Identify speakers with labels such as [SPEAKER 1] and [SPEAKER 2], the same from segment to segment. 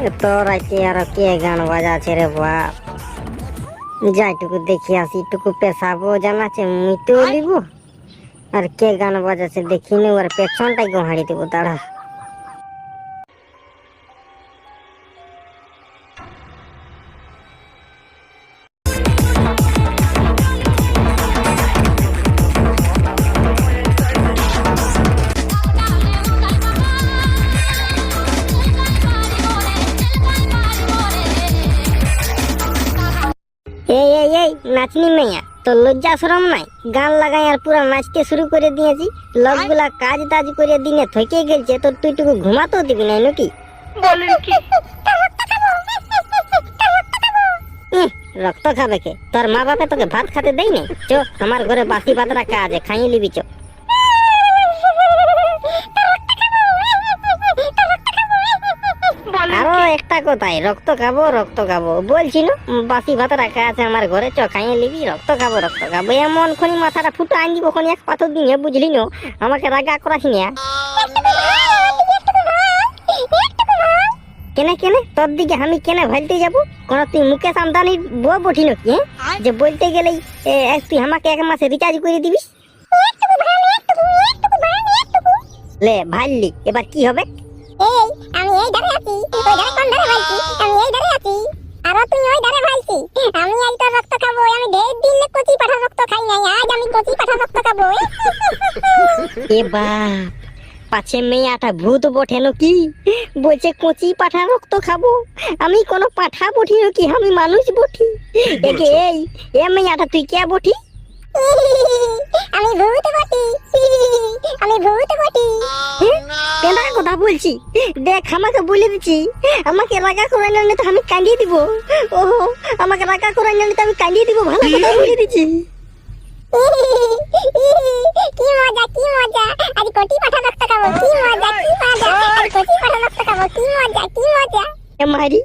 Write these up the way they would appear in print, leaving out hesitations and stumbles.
[SPEAKER 1] এত রাইতে আর কে গান বাজাচ্ছে রে বাপ, যাইটুকু দেখি আসি, টুকু পেশাবো জানাচ্ছে মিটেও লিব, আর কে গান বাজাচ্ছে দেখিনি, ওর পেছনটাই গোহাড়ি দেবো দাঁড়া। এই এই এই নাচনি মেয়া, তো লজ্জা শরম নাই? গান লাগাই আর পুরা নাচতে শুরু করে দিয়েছি, লোকগুলা কাজ টাজ করে দিনে থকে গেছে, তো তুই টুকু ঘুমাতেও দিবি নাই নাকি?
[SPEAKER 2] বলেন কি?
[SPEAKER 1] রক্ত খাবে কে? তোর মা বাপে তোকে ভাত খেতে দেয় নাই? চো আমার ঘরে বাসি ভাত রাখা আছে, খাইয়ে নিবি চো। আরো একটা কথাই, রক্ত খাবো রক্ত খাবো বলছি না, বাসি ভাত রাখা আছে আমার ঘরে, চ খাইয়ে নিবি, রক্ত খাবো রক্ত খাবো। এমন খনি মাথাটা ফুটো আন দিব, খনি এক পাথর দিয়ে, বুঝলি না? আমাকে রাগা করাস না। কেনে কেনে তোর দিকে আমি কেনে ভালতে যাবো? কোন তুই মুকেশ আমদানির বউ বঠি নাকি? যে বলতে গেলেই তুই আমাকে এক মাসে রিচার্জ করে দিবিস? লে ভাললি, এবার কি হবে?
[SPEAKER 3] এই আমি এই ধারে আছি, ওই ধারে কোন ধারে ভালছি? আমি এই ধারে আছি, আর তুই ওই ধারে ভালছি। আমি আজ তোর রক্ত খাবো, আমি ঢের দিন কচি পাঠা রক্ত খাই নাই, আজ আমি কচি পাঠা রক্ত খাবো।
[SPEAKER 1] এ বাপ, পাছে মেয়াটা ভূত বটে নাকি? বলছে কচি পাঠা রক্ত খাবো। আমি কোনো পাঠা বঠি নাকি? আমি মানুষ বঠি। একে এই এ মেয়াটা তুই কে বঠি?
[SPEAKER 3] আমি ভূত বটি, আমি ভূত বটি।
[SPEAKER 1] কেনা কথা বলছি দেখ, আমাকে বলে দিচ্ছি, আমাকে রাগা করে নিলে তো আমি কাঁদিয়ে দিব। ওহো, আমাকে রাগা করে নিলে তো আমি কাঁদিয়ে দিব, ভালো কথা বলে দিচ্ছি।
[SPEAKER 3] কি মজা কি মজা, আজ কচি পাঠা রক্ত খাবো, কি মজা কি মজা, আজ কচি পাঠা রক্ত খাবো, কি মজা কি মজা।
[SPEAKER 1] মারি,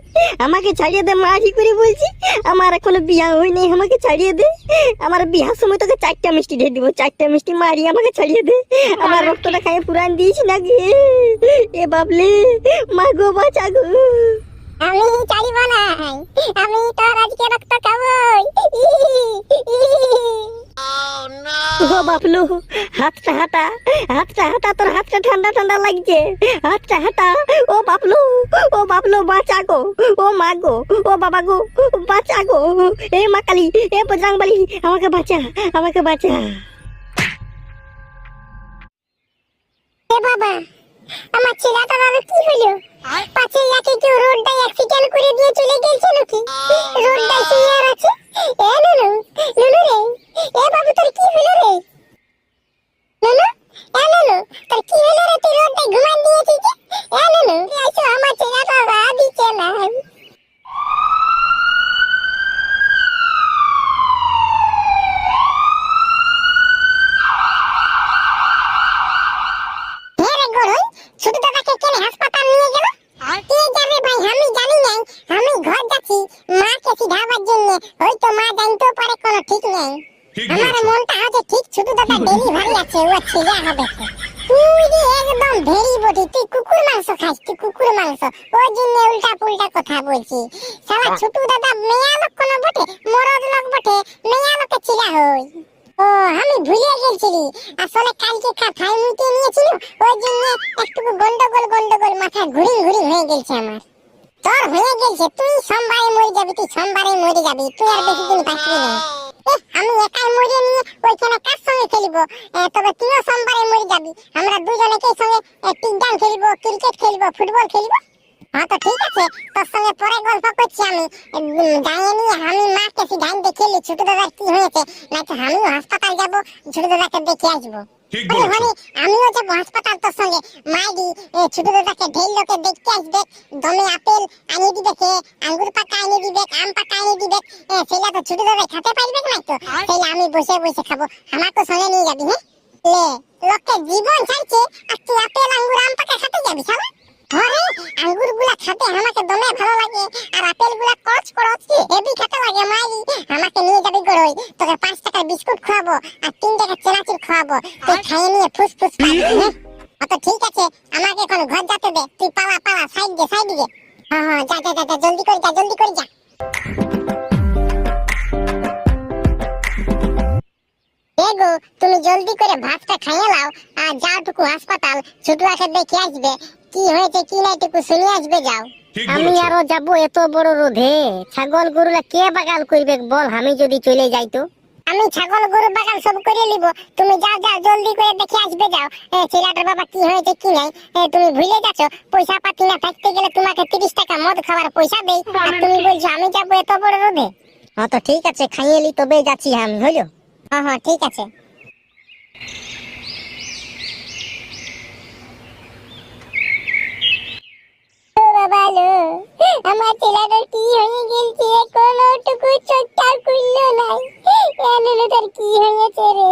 [SPEAKER 1] আমাকে ছাড়িয়ে দে, মারি করে বলছি। আমার এখনো বিয়া হয় নাই, আমাকে ছাড়িয়ে দে। আমার বিয়ার সময় তোকে 4টা মিষ্টি ঢেলে দিব, 4টা মিষ্টি। মারি, আমাকে ছাড়িয়ে দে, আমার রক্তটা খাইয়ে পুরান দিয়েছি নাকি? এ বাবলে, মা গো বাঁচা গো।
[SPEAKER 3] আমি ছাড়িব না, আমি তোর আজকে রক্ত খাবো।
[SPEAKER 1] ও বাবলু, হাতটা হাঁটা, হাতটা হাঁটা, তোর হাতটা ঠান্ডা ঠান্ডা লাগছে, হাতটা হাঁটা। ও বাবলু, ও বাবলু বাঁচা গো, ও মা গো, ও বাবা গো বাঁচা গো। এ মা কালী, এ বজরংবলী, আমাকে বাঁচা, আমাকে বাঁচা।
[SPEAKER 3] এ বাবা, আমার ছেলেটার আর কি হলো? পাছে ইয়াকে কেউ রোডটাই অ্যাক্সিডেন্ট করে দিয়ে চলে গেছে নাকি? রোডটাই সিয়ার আছে। এ নুনু, নুনু রে, এ বাবু তোর কি হলো রে? নুনু, এ নুনু, তোর কি হলো রে? তুই রোডটাই ঘুমান দিয়েছিস যে? এ নুনু, আইসো, আমার ছেলেটা রা দিচ্ছে না। ছোট দাদাকে কেন হাসপাতাল নিয়ে গেল? কে যাবে ভাই, আমি জানি নাই। আমি ঘর যাচ্ছি মাকে সিধাবার জন্য, হয়তো মা জানতেও পারে, কোনো ঠিক নেই। আমার মনটা আছে ঠিক, ছোট দাদা ডেলিভারি আছে, ও ছেলে হবে। তুই যে একদম ভেরি বডি, তুই কুকুর মাংস খাস, তুই কুকুর মাংস, ওই জন্য উল্টা পুল্টা কথা বলছি। শালা ছোট দাদা মেয়া লোক কোনো বটে, মরদ লোক বটে, মেয়া লোকে ছিলা হই। ও, আমি ভুলে গেছিলি, আসলে কালকে খাই মুইতে নিয়েছিল, ওই জন্য একটু গন্ডগোল গন্ডগোল, মাথা ঘুরিং ঘুরিং হয়ে গেছে আমার। তোর হয়ে গেছে, তুই সোমবারে মরে যাবি, তুই সোমবারে মরে যাবি, তুই আর বেশি দিন বাঁচবি না। আমি একাই মরে নিয়ে ওইখানে কার সঙ্গে খেলবো? তবে তুইও সোমবারে মরে যাবি, আমরা দুজনেকে সঙ্গে টিকডান খেলবো, ক্রিকেট খেলবো, ফুটবল খেলবো। হ্যাঁ তো ঠিক আছে, তোর সঙ্গে পরে গল্প করছি আমি। যাইয়ে নিয়ে আমি মাকে সিধাই দেখে এলি ছোট দাদার কি হয়েছে, নাকি আমিও হাসপাতাল যাবো, ছোট দাদাকে দেখে আসবো। আমিও যাবো হাসপাতাল তোর সঙ্গে। মাইরি ছোট দাদাকে ঢের লোকে দেখতে আসবে, দমে আপেল আনিয়ে দিবে, কে আঙ্গুর পাকা আনিয়ে দিবে, আম পাকা আনিয়ে দিবে। সেটা তো ছোট দাদা খেতে পারবে না, তো সেটা আমি বসে বসে খাবো। আমাকে সঙ্গে নিয়ে যাবি? হ্যাঁ, লে লোকে জীবন চাইছে, আর তুই আপেল আঙ্গুর আম পাকা খেতে যাবি? শালা ঘরে আঙ্গুর গুলা খেতে আমাকে দমে ভালো লাগে, আর আপেল গুলা কচ করচ হেভি খেতে লাগে। মাইরি আমাকে নিয়ে যাবি গড়ই, তোকে 5 টাকার বিস্কুট খাওয়াবো আর 3 টাকার চেনাচুর খাওয়াবো, তুই খাইয়ে নিয়ে ফুসফুস পাবি। হ্যাঁ, অত ঠিক আছে, আমাকে এখন ঘর যেতে দে, তুই পালা পালা, সাইড দে সাইড দে। হ্যাঁ হ্যাঁ, যা যা যা, জলদি করে যা, জলদি করে যা। এগো, তুমি জলদি করে ভাতটা খাইয়ে নাও আর যাওটুকু হাসপাতাল ছোটুয়াকে দেখে আসবে, কি হয়েছে কি নাই টুকু শুনে আসবে, যাও।
[SPEAKER 1] আমি আরো যাব এত বড় রোদে? ছাগল গরুলা কে বাগাল করবে বল, আমি যদি চলে যাই তো?
[SPEAKER 3] আমি ছাগল গরু বাগান সব করে নিব, তুমি যাও যাও জলদি করে দেখে আসবে, যাও। ছেলেটার বাবা কি হয়েছে কি নাই তুমি ভুলে যাচ্ছ। পয়সা পাতি না থাকতে গেলে তোমাকে 30 টাকা মদ খাওয়ার পয়সা দেই, আর তুমি বলছো আমি যাবো এত বড় রোদে।
[SPEAKER 1] হ্যাঁ তো ঠিক আছে, খাইয়ে লি তবে যাচ্ছি আমি, হইলো?
[SPEAKER 3] হ্যাঁ হ্যাঁ ঠিক আছে। ও বাবা লো, আমার ছেলেটার কি হয়ে গেছে, কোনোটুকু চোখটা খুললো নাই, এমন তার কি হয়েছে রে।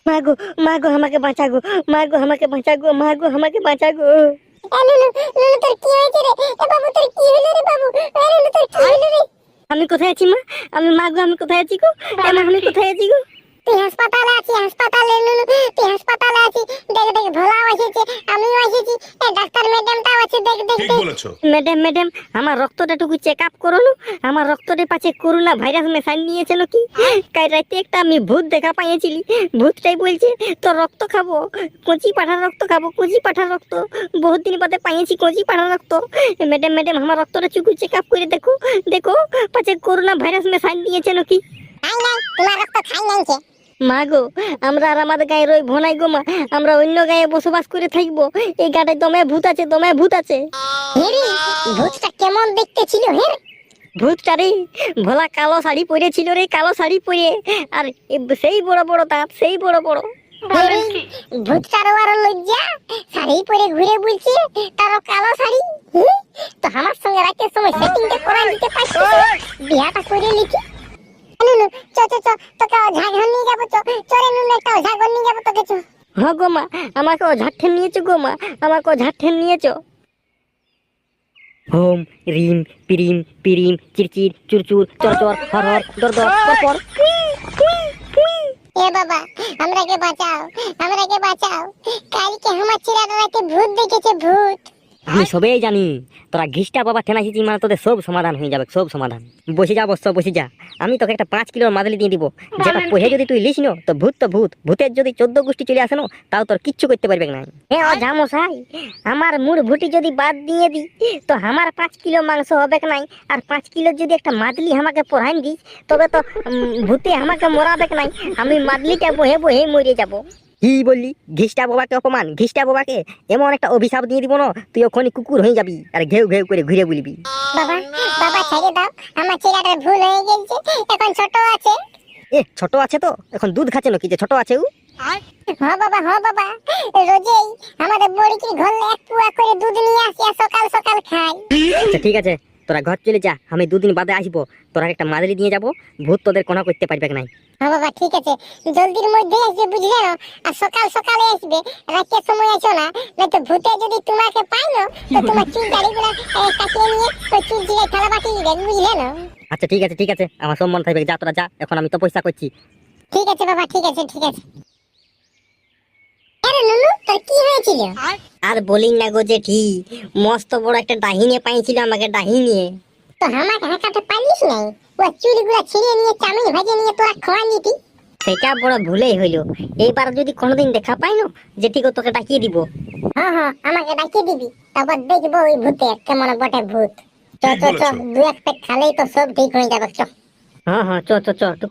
[SPEAKER 1] মাগো মাগো আমাকে বাঁচাগো, মাগো আমাকে বাঁচাগো, মাগো আমাকে বাঁচাগো।
[SPEAKER 3] নুনু নুনু তোর কি হয়েছে রে? এ বাবু তোর কি হলো রে বাবু? নুনু তোর কি হলো রে?
[SPEAKER 1] আমি কোথায় আছি মা? আমি মাগো আমি কোথায় আছি গো? মা আমি কোথায় আছি গো?
[SPEAKER 3] তুই হাসপাতালে আছিস, হাসপাতালে নুনু, তুই হাসপাতালে আছিস। দেখ দেখ, ভোলাও এসেছে, আমিও এসেছি, ডাক্তার ম্যাডামটাও আছে, দেখ দেখ দেখ।
[SPEAKER 1] ম্যাডাম ম্যাডাম, আমার রক্তটা টুকু চেক আপ করো না। আমার রক্তটা পাচ্ছে করোনা ভাইরাস মেশাই নিয়েছে নাকি? কাল রাতে একটা আমি ভূত দেখা পাইয়েছিলি, ভূতটাই বলছে তোর রক্ত খাবো, কচি পাঠার রক্ত খাবো, কচি পাঠার রক্ত। বহুত দিন বাদে পাইয়েছি কচি পাঠার রক্ত। ম্যাডাম ম্যাডাম, আমার রক্তটা চুকু চেক আপ করে দেখো, দেখো পাচ্ছে করোনা ভাইরাস মেশাই নিয়েছে নাকি?
[SPEAKER 3] খাই নাই, তোমার রক্ত খাই নাইছে।
[SPEAKER 1] মা গো, আমরা আর আমাদের গায়ে রই ভনাই গো মা, আমরা অন্য গায়ে বসবাস করে থাকবো। এই গাটায় দমে ভূত আছে, দমে ভূত আছে।
[SPEAKER 3] হেরি, ভূতটা কেমন দেখতে ছিল হে?
[SPEAKER 1] ভূতটা রে ভোলা কালো শাড়ি পরেছিল রে, কালো শাড়ি পরে, আর সেই বড় বড় দাঁত, সেই বড় বড়।
[SPEAKER 3] হেরি, ভূতটারও আরো লজ্জা, শাড়ি পরে ঘুরে বলছে, তারও কালো শাড়ি। তো আমার সঙ্গে রাতের সময় সেটিংটা করা নিতে পারছি, বিয়াটা করে নিচ্ছি। নুনু চ চ চ, তোকে ঝাড় নিয়ে যাবো, চরে নুনু একটা ঝাড় নিয়ে যাবো তোকে, চ।
[SPEAKER 1] হ গো মা, আমাকে ও ঝাড়ঠেন নিয়েছো গো মা, আমাকে ও ঝাড়ঠেন নিয়েছো। হোম রিম পিরিম পিরিম চিরচির চুরচুর চরচর হর হর দর দর পর।
[SPEAKER 3] এ বাবা, আমরাকে বাঁচাও, আমরাকে বাঁচাও, কালকে আমার ছেলেটা রাতে ভূত দেখেছে, ভূত।
[SPEAKER 1] আমি সবেই জানি, তোরা ঘিসটা বাবা ঠেনাইছিস মানে তোদের সব সমাধান হয়ে যাবে, সব সমাধান। বসে যা বস, বসে যা। আমি তোকে একটা 5 কিলোর মাদলি দিয়ে দিব, যেটা পহে যদি তুই লিস নো তো ভূত তো ভূত, ভূতের যদি 14 গোষ্ঠী চলে আসে না তাও তোর কিচ্ছু করতে পারবে না। এ ও জামশাই, আমার মুড় ভুটি যদি বাদ দিয়ে দি তো আমার 5 কিলো মাংস হবে নাই, আর 5 কিলো যদি একটা মাদলি আমাকে পড়াই দিস তবে তো ভূতে আমাকে মরাবে নাই, আমি মাদলিটা বহে বহে মরে যাব। কি বললি? ঘিসটা বাবাকে অপমান, ঘিসটা বাবাকে এমন একটা অভিশাপ দিয়ে দিব না, তুই ওখানে কুকুর হয়ে যাবি আর ঘেউ ঘেউ করে ঘুরে বলবি।
[SPEAKER 3] বাবা, বাবা ছেড়ে দাও, আমার ছেলেটার ভুল হয়ে গেছে, এখন ছোট আছে।
[SPEAKER 1] এ ছোট আছে তো, এখন দুধ খাচ্ছে নাকি যে ছোট আছে ও?
[SPEAKER 3] হ্যাঁ বাবা, হ্যাঁ বাবা, রোজেই আমাদের বড়িকে ঘরে 1 পুয়া করে দুধ নিয়ে আসি আর সকাল সকাল খাই।
[SPEAKER 1] আচ্ছা ঠিক আছে, তোরা ঘর চলে যা, আমি 2 দিন বাদে আসবো, তোরা একটা মাদলি দিয়ে যাবো, ভূত তোদের কোনো করতে পারবে নাই।
[SPEAKER 3] হ্যাঁ বাবা ঠিক আছে, জলদির মধ্যে আসবে বুঝলে না, আর সকাল সকালে আসবে, রাতের সময় আসো না, নয়তো ভূতে যদি তোমাকে পাই না তো তোমার চুল দাড়িগুলো কাটিয়ে নিয়ে ওই চুল দিয়ে থালা বাটি দিবে, বুঝলে না?
[SPEAKER 1] আচ্ছা ঠিক আছে ঠিক আছে, আমার সম্মান থাকবে, যা তোরা যা, এখন আমি তো পয়সা করছি।
[SPEAKER 3] ঠিক আছে বাবা, ঠিক আছে ঠিক আছে। আরে নুনু, তোর কি হয়েছিল?
[SPEAKER 1] আর বলিন না গো জেঠি, মস্ত বড় একটা ডাহিনে পাইছিল আমাকে, ডাহিনে।
[SPEAKER 3] তো আমাকে হাঁকাতে পারিস নাই? ও চুলগুলো ছিঁড়ে নিয়ে চাউমিন ভেজে নিয়ে তোরা খাওয়া নিতি।
[SPEAKER 1] সেটা বড় ভুলেই হইলো, এইবার যদি কোনোদিন দেখা পাই না জেঠি গো তোকে ডাকিয়ে দিব।
[SPEAKER 3] হ্যাঁ হ্যাঁ, আমাকে ডাকিয়ে দিবি, তারপর দেখবো ওই ভূতের কেমন বটে ভূত। চ চ চ, 2-1 পেট খালেই তো সব ঠিক হয়ে যাবে, চ।
[SPEAKER 1] হ্যাঁ হ্যাঁ চ চ চ,